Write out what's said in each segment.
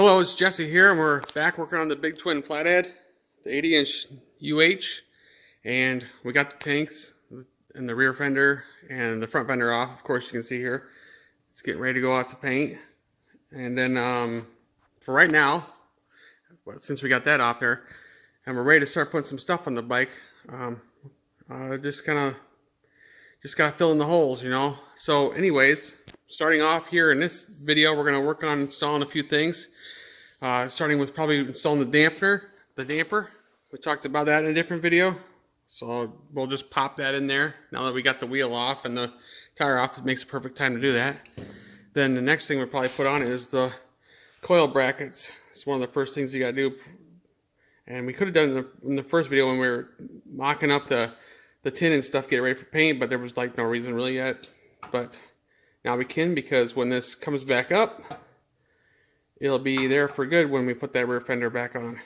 Hello, it's Jesse here, and we're back working on the big twin flathead, the 80-inch UH, and we got the tanks and the rear fender and the front fender off. Of course, you can see here it's getting ready to go out to paint. And then for right now, since we got that off there, and we're ready to start putting some stuff on the bike, just gotta fill in the holes, you know. So anyways, starting off here in this video, we're gonna work on installing a few things. Starting with probably installing the damper. We talked about that in a different video, so we'll just pop that in there. Now that we got the wheel off and the tire off, it makes a perfect time to do that. Then the next thing we'll probably put on is the coil brackets. It's one of the first things you gotta do. And we could have done in the first video when we were mocking up the tin and stuff, get ready for paint, but there was like no reason really yet. But now we can, because when this comes back up, it'll be there for good when we put that rear fender back on.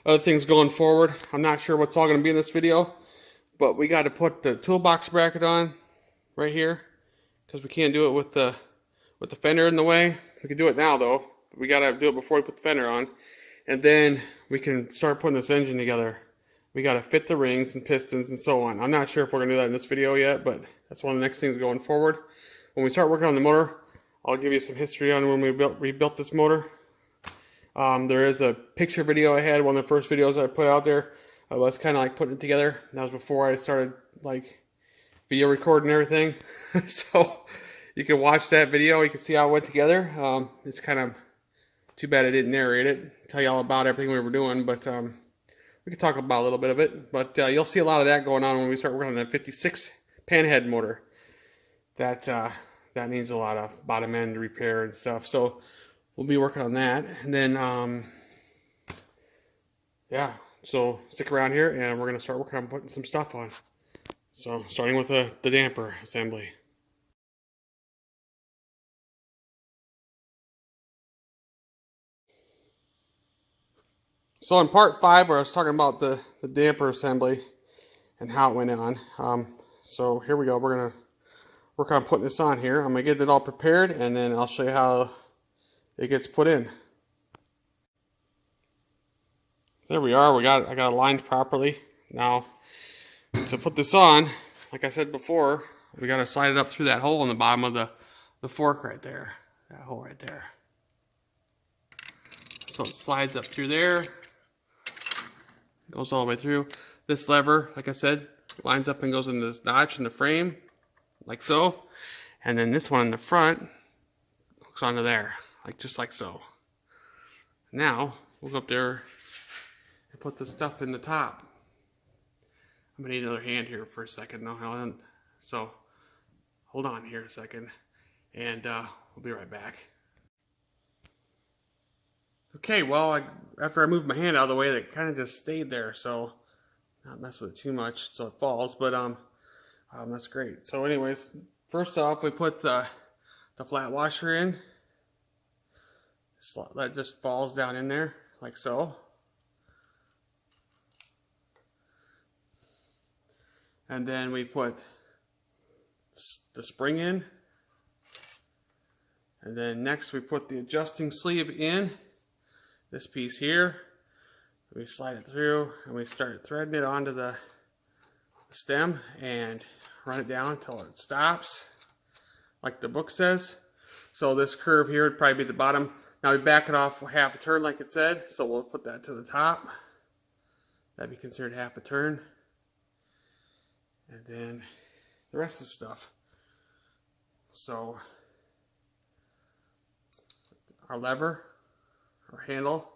Other things going forward, I'm not sure what's all going to be in this video, but we got to put the toolbox bracket on right here, because we can't do it with the fender in the way. We can do it now though, but we got to do it before we put the fender on, and then we can start putting this engine together. We got to fit the rings and pistons and so on. I'm not sure if we're going to do that in this video yet, but that's one of the next things going forward. When we start working on the motor, I'll give you some history on when we rebuilt this motor. There is a picture video I had, one of the first videos I put out there. I was kind of like putting it together. That was before I started like video recording and everything. So you can watch that video. You can see how it went together. It's kind of too bad I didn't narrate it, tell you all about everything we were doing, but we could talk about a little bit of it. But you'll see a lot of that going on when we start working on that 56 panhead motor. That needs a lot of bottom end repair and stuff. So we'll be working on that. And then, yeah, so stick around here and we're going to start working on putting some stuff on. So starting with the damper assembly. So in part 5, where I was talking about the damper assembly and how it went on. So here we go. We're going to work on putting this on here. I'm going to get it all prepared, and then I'll show you how it gets put in. There we are. I got it aligned properly. Now, to put this on, like I said before, we got to slide it up through that hole in the bottom of the fork right there. That hole right there. So it slides up through there. Goes all the way through. This lever, like I said, lines up and goes into this notch in the frame, like so. And then this one in the front hooks onto there, just like so. Now we'll go up there and put the stuff in the top. I'm gonna need another hand here for a second though, Helen. So hold on here a second, and we'll be right back. Okay, well, after I moved my hand out of the way, that kind of just stayed there, so not mess with it too much so it falls, but that's great. So anyways, first off, we put the flat washer in. That just falls down in there like so. And then we put the spring in. And then next we put the adjusting sleeve in. This piece here. We slide it through and we start threading it onto the stem and run it down until it stops, like the book says. So this curve here would probably be the bottom. Now we back it off half a turn like it said, so we'll put that to the top. That'd be considered half a turn. And then the rest of the stuff. So our lever, our handle,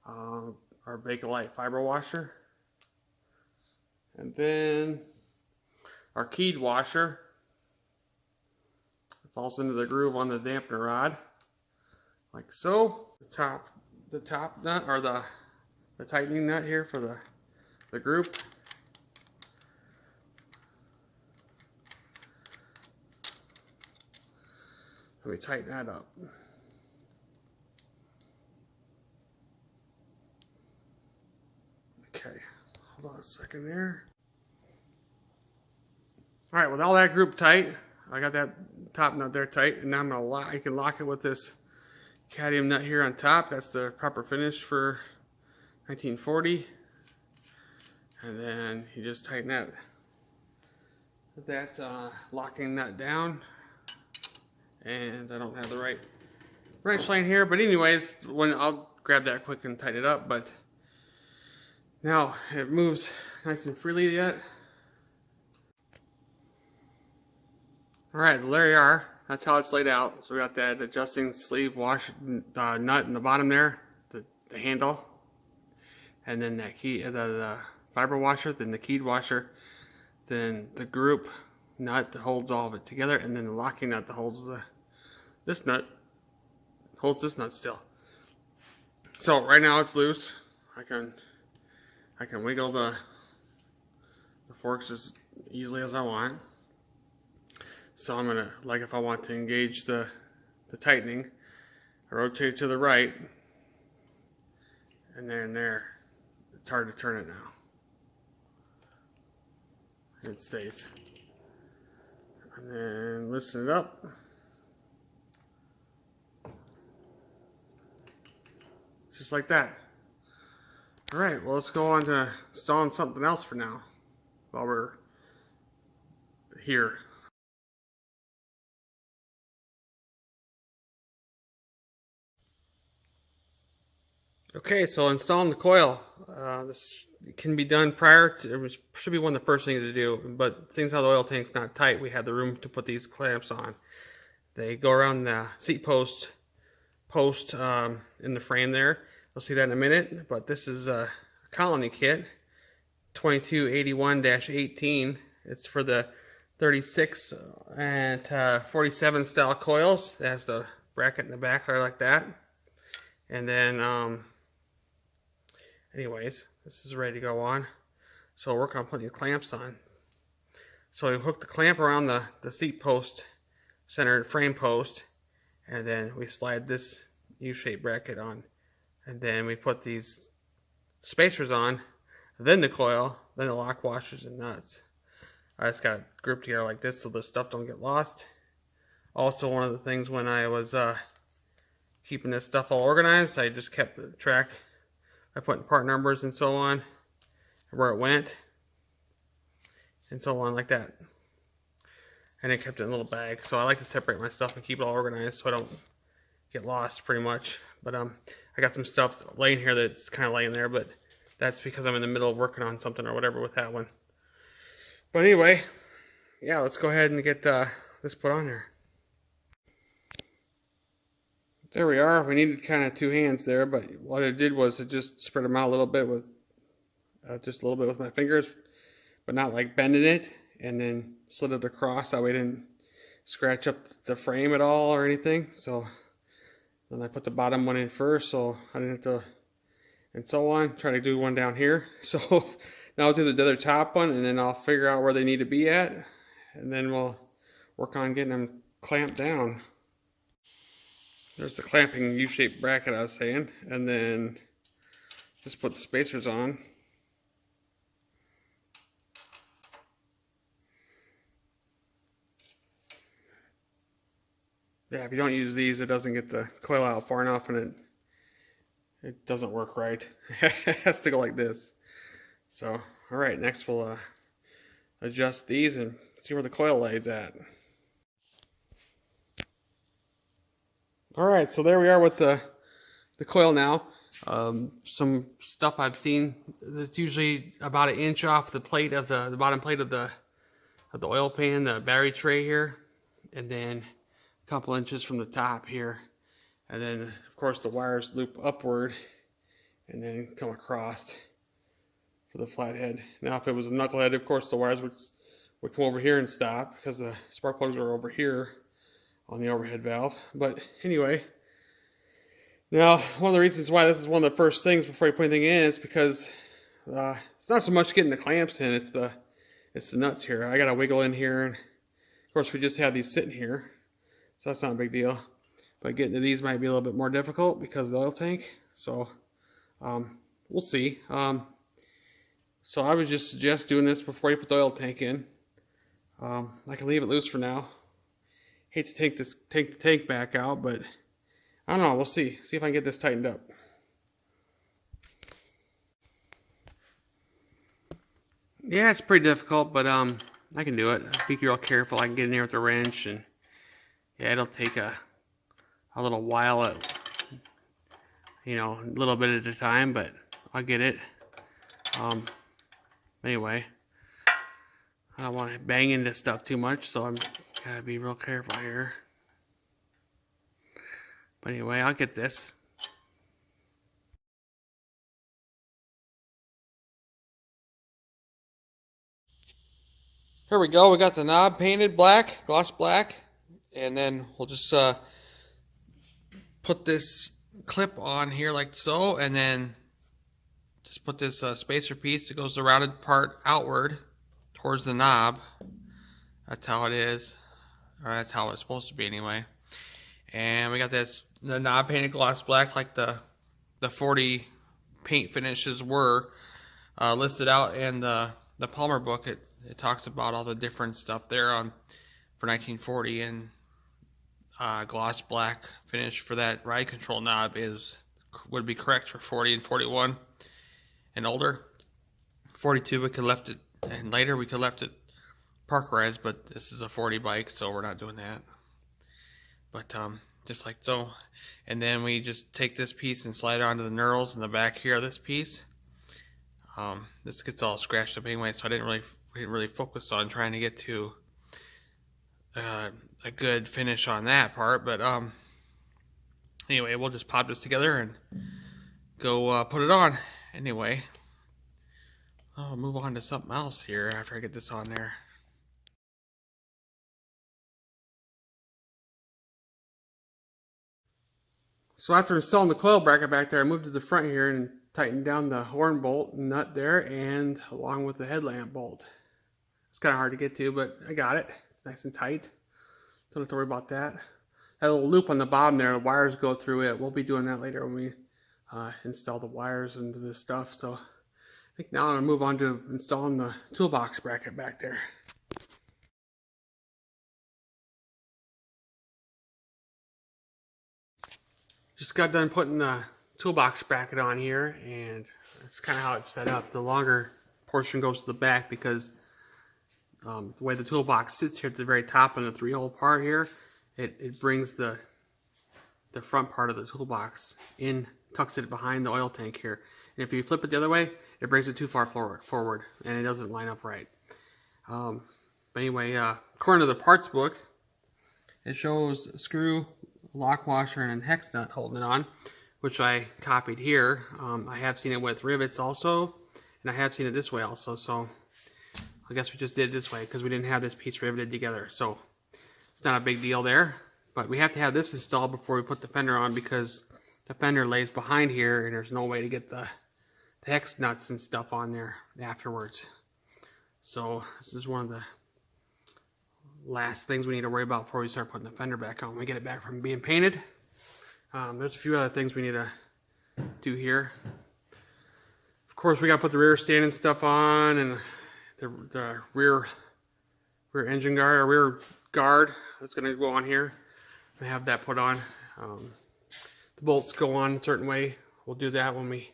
our Bakelite fiber washer, and then our keyed washer. It falls into the groove on the dampener rod, like so. The top nut, or the tightening nut here for the group. Let me tighten that up. Okay, hold on a second there. All right, with all that group tight, I got that top nut there tight, and now I'm gonna lock. I can lock it with this cadmium nut here on top. That's the proper finish for 1940. And then you just tighten that locking nut down. And I don't have the right wrench line here, but anyways, I'll grab that quick and tighten it up. But now it moves nice and freely yet. All right, there you are. That's how it's laid out. So we got that adjusting sleeve wash nut in the bottom there, the handle, and then that key, the fiber washer, then the keyed washer, then the group nut that holds all of it together, and then the locking nut that holds this nut holds this nut still. So right now it's loose. I can wiggle the forks as easily as I want. So I'm gonna, like, if I want to engage the tightening, I rotate it to the right, and then there, it's hard to turn it now. It stays. And then loosen it up. Just like that. All right, well, let's go on to installing something else for now while we're here. Okay, so installing the coil. This can be done prior to, it should be one of the first things to do, but seeing as how the oil tank's not tight, we have the room to put these clamps on. They go around the seat post in the frame there. You'll see that in a minute, but this is a colony kit, 2281-18. It's for the 36 and 47 style coils. It has the bracket in the back there like that. And then, anyways, this is ready to go on. So we're working on putting the clamps on. So we hook the clamp around the seat post, centered frame post, and then we slide this U-shaped bracket on. And then we put these spacers on, then the coil, then the lock washers and nuts. I just got it grouped together like this so the stuff don't get lost. Also, one of the things when I was keeping this stuff all organized, I just kept the track by putting part numbers and so on, where it went, and so on like that. And I kept it in a little bag. So I like to separate my stuff and keep it all organized so I don't get lost pretty much. But I got some stuff laying here that's kind of laying there, but that's because I'm in the middle of working on something or whatever with that one. But anyway, yeah, let's go ahead and get this put on there. There we are. We needed kind of two hands there, but what I did was it just spread them out a little bit with just a little bit with my fingers, but not like bending it, and then slid it across. That way I didn't scratch up the frame at all or anything. So then I put the bottom one in first, so I didn't have to, and so on. Try to do one down here. So now I'll do the other top one, and then I'll figure out where they need to be at, and then we'll work on getting them clamped down. There's the clamping U-shaped bracket I was saying, and then just put the spacers on. Yeah, if you don't use these, it doesn't get the coil out far enough, and it doesn't work right. It has to go like this. So, all right, next we'll adjust these and see where the coil lays at. All right, so there we are with the coil now. Some stuff I've seen that's usually about 1 inch off the plate of the bottom plate of the oil pan, the battery tray here, and then a couple inches from the top here, and then of course the wires loop upward and then come across for the flathead. Now, if it was a knucklehead, of course the wires would come over here and stop because the spark plugs are over here on the overhead valve. But anyway, now one of the reasons why this is one of the first things before you put anything in is because it's not so much getting the clamps in, it's the nuts here. I gotta wiggle in here, and of course we just have these sitting here, so that's not a big deal. But getting to these might be a little bit more difficult because of the oil tank. So we'll see. So I would just suggest doing this before you put the oil tank in. I can leave it loose for now. Hate to take the tank back out, but I don't know. We'll see. See if I can get this tightened up. Yeah, it's pretty difficult, but I can do it. Be real careful. I can get in there with a wrench, and yeah, it'll take a little while at, a little bit at a time, but I'll get it. Anyway, I don't want to bang into stuff too much, so I'm gotta be real careful here. But anyway, I'll get this. Here we go. We got the knob painted black, gloss black, and then we'll just put this clip on here like so, and then just put this spacer piece that goes the rounded part outward towards the knob. That's how it is, or that's how it's supposed to be anyway. And we got the knob painted gloss black like the 40 paint finishes were listed out in the Palmer book. It talks about all the different stuff there for 1940, and gloss black finish for that ride control knob would be correct for 40 and 41 and older. 42 we could left it, and later we could left it parkerized, but this is a 40 bike, so we're not doing that. But just like so, and then we just take this piece and slide it onto the knurls in the back here of this piece. This gets all scratched up anyway, so I didn't really focus on trying to get to a good finish on that part. But anyway, we'll just pop this together and go put it on. Anyway, I'll move on to something else here after I get this on there. So after installing the coil bracket back there, I moved to the front here and tightened down the horn bolt nut there, and along with the headlamp bolt. It's kind of hard to get to, but I got it. It's nice and tight. Don't have to worry about that. That little loop on the bottom there, the wires go through it. We'll be doing that later when we install the wires into this stuff. So I think now I'm going to move on to installing the toolbox bracket back there. Just got done putting the toolbox bracket on here, and that's kind of how it's set up. The longer portion goes to the back because the way the toolbox sits here at the very top in the 3-hole part here, it brings the front part of the toolbox in, tucks it behind the oil tank here. And if you flip it the other way, it brings it too far forward, and it doesn't line up right. But anyway, according to the parts book, it shows a screw, lock washer, and a hex nut holding it on, which I copied here. I have seen it with rivets also, and I have seen it this way also, so I guess we just did it this way because we didn't have this piece riveted together. So it's not a big deal there, but we have to have this installed before we put the fender on because the fender lays behind here, and there's no way to get the hex nuts and stuff on there afterwards. So this is one of the last things we need to worry about before we start putting the fender back on. We get it back from being painted. There's a few other things we need to do here. Of course, we got to put the rear stand and stuff on, and the rear engine guard, or rear guard that's going to go on here. I have that put on. The bolts go on a certain way. We'll do that when we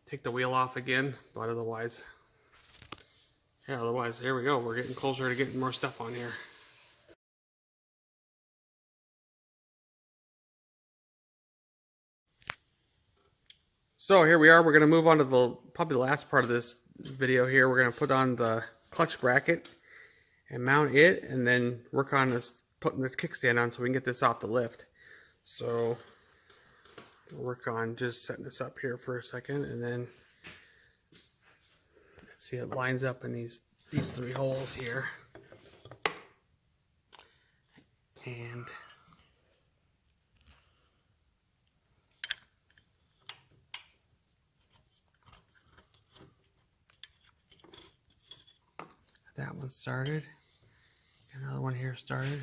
take the wheel off again, but otherwise, here we go. We're getting closer to getting more stuff on here. So here we are. We're going to move on to probably the last part of this video here. We're going to put on the clutch bracket and mount it, and then work on putting this kickstand on so we can get this off the lift. So we'll work on just setting this up here for a second, and then let's see, it lines up in these 3 holes here. And that one started. Another one here started.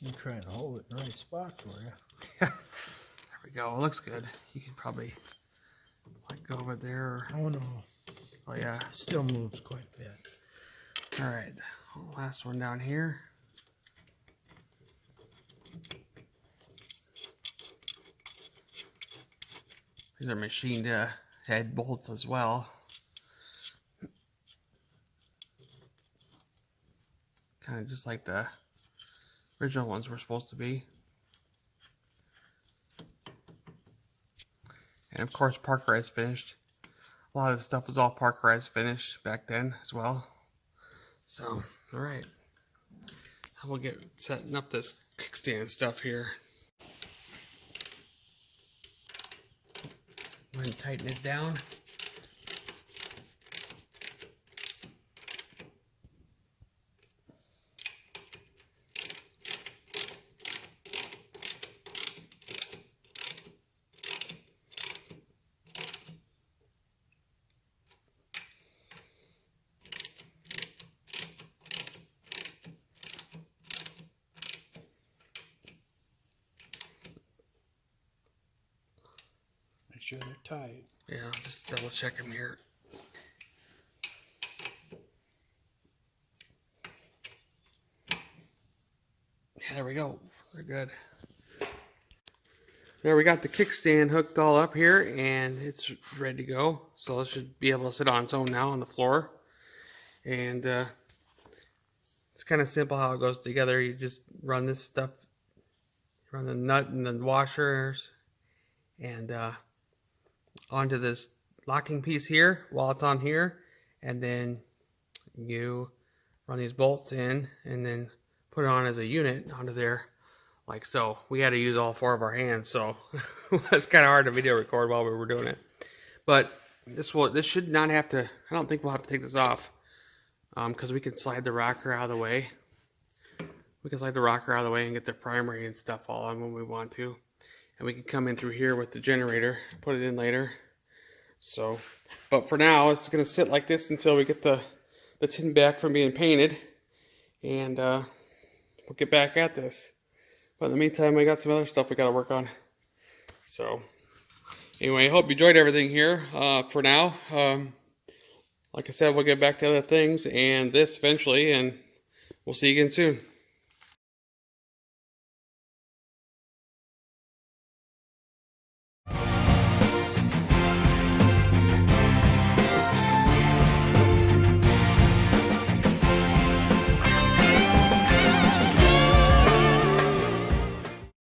I'm trying to hold it in the right spot for you. we go. It looks good. You can probably like go over there. Oh no. Oh yeah. It still moves quite a bit. All right. Last one down here. These are machined head bolts as well. Kind of just like the original ones were supposed to be. And of course, Parkerized finished. A lot of the stuff was all Parkerized finished back then as well. So, all right. We'll get setting up this kickstand stuff here. Go ahead and tighten it down. Make sure they're tight. Yeah, I'll just double check them here. Yeah, there we go. They're good. There, we got the kickstand hooked all up here, and it's ready to go. So it should be able to sit on its own now on the floor. And it's kind of simple how it goes together. You just run this stuff, run the nut and the washers, and onto this locking piece here while it's on here, and then you run these bolts in and then put it on as a unit onto there like so. We had to use all 4 of our hands, so it was kind of hard to video record while we were doing it. But this should not have to, I don't think we'll have to take this off, because we can slide the rocker out of the way. We can slide the rocker out of the way and get the primary and stuff all on when we want to. And we can come in through here with the generator, put it in later. So, but for now, it's going to sit like this until we get the tin back from being painted. And we'll get back at this. But in the meantime, we got some other stuff we got to work on. So, anyway, I hope you enjoyed everything here for now. Like I said, we'll get back to other things and this eventually. And we'll see you again soon.